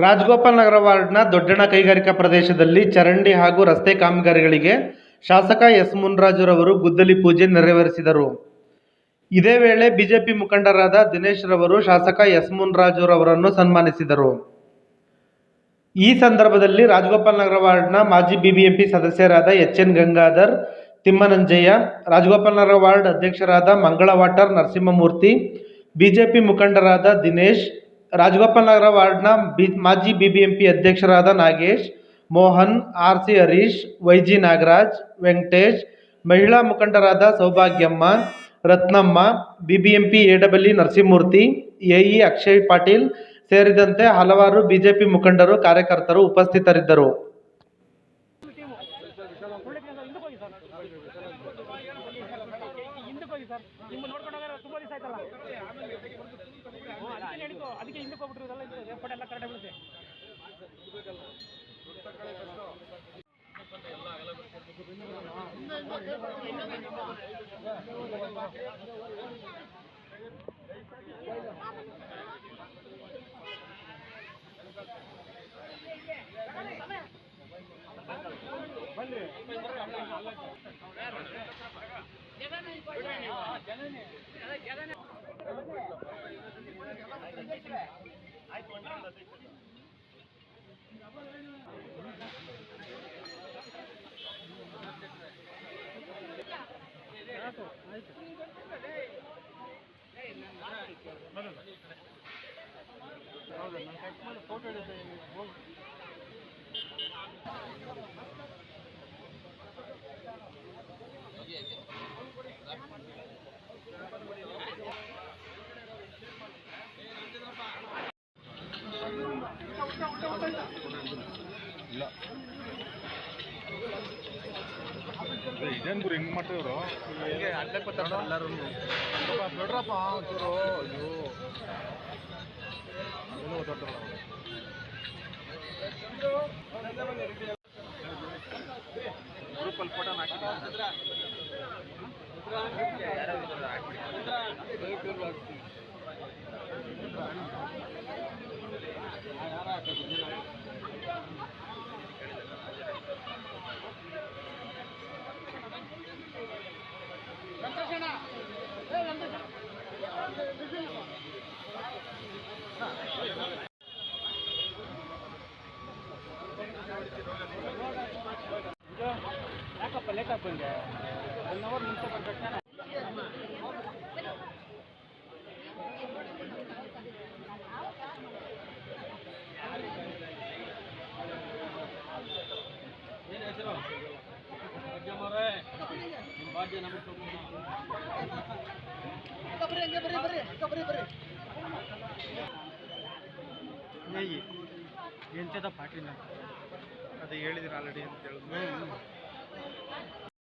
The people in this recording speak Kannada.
ರಾಜಗೋಪಾಲ್ ನಗರ ವಾರ್ಡ್ನ ದೊಡ್ಡಣ ಕೈಗಾರಿಕಾ ಪ್ರದೇಶದಲ್ಲಿ ಚರಂಡಿ ಹಾಗೂ ರಸ್ತೆ ಕಾಮಗಾರಿಗಳಿಗೆ ಶಾಸಕ ಎಸ್ ಮುನ್ರಾಜುರವರು ಗುದ್ದಲಿ ಪೂಜೆ ನೆರವೇರಿಸಿದರು. ಇದೇ ವೇಳೆ ಬಿಜೆಪಿ ಮುಖಂಡರಾದ ದಿನೇಶ್ ರವರು ಶಾಸಕ ಎಸ್ ಮುನ್ರಾಜುರವರನ್ನು ಸನ್ಮಾನಿಸಿದರು. ಈ ಸಂದರ್ಭದಲ್ಲಿ ರಾಜಗೋಪಾಲ್ ನಗರ ವಾರ್ಡ್ನ ಮಾಜಿ ಬಿಬಿಎಂಪಿ ಸದಸ್ಯರಾದ ಎಚ್ ಎನ್ ಗಂಗಾಧರ್, ತಿಮ್ಮನಂಜಯ್ಯ, ರಾಜಗೋಪಾಲ್ ನಗರ ವಾರ್ಡ್ ಅಧ್ಯಕ್ಷರಾದ ಮಂಗಳವಾಟರ್ ನರಸಿಂಹಮೂರ್ತಿ, ಬಿಜೆಪಿ ಮುಖಂಡರಾದ ದಿನೇಶ್, ರಾಜಗೋಪಾಲ್ ನಗರ ವಾರ್ಡ್ನ ಮಾಜಿ ಬಿಬಿಎಂಪಿ ಅಧ್ಯಕ್ಷರಾದ Nagesh, Mohan, R C Harish, Y G Nagaraj, Venkatesh, ಮಹಿಳಾ ಮುಖಂಡರಾದ ಸೌಭಾಗ್ಯಮ್ಮ, ರತ್ನಮ್ಮ, ಬಿಬಿಎಂಪಿ ಎಡಬ್ಲ್ಯೂ ನರಸಿಂಹಮೂರ್ತಿ, ಎಇ ಅಕ್ಷಯ್ ಪಾಟೀಲ್ ಸೇರಿದಂತೆ ಹಲವಾರು ಬಿಜೆಪಿ ಮುಖಂಡರು, ಕಾರ್ಯಕರ್ತರು ಉಪಸ್ಥಿತರಿದ್ದರು. ಇದೇನು ಗುರು ಹೆಂಗೆ ಮಾಡ್ತಿದ್ರು ಹಿಂಗೆ ಅಡ್ಡಕ್ಕೆ ಬರ್ತಾರೆ ಎಲ್ಲರೂ ನೋಡ್ರಪ್ಪ ಒಂಚೂರು ಅಯ್ಯೋ ಏನು ಓದಾಡ್ತಾರಲ್ಲ ಗ್ರೂಪಲ್ಲಿ ಫೋಟೋನ ಹಾಕಿದ್ದೀನಿ. ಯಾಕಪ್ಪ ಲೇಟಾಗಿ ಬಂದೆ? 1 ಅವರ್ ಮುಂಚೆ ಬರ್ಬೇಕು. ಏನು ಹೆಸರು? ನಿಮ್ಮ ಭಾಗ್ಯ ನಮಗೆ ಎಂಥದ ಪಾರ್ಟಿನ ಅದು ಹೇಳಿದಿರ ಆಲ್ರೆಡಿ ಅಂತ ಹೇಳಿದ್ರು.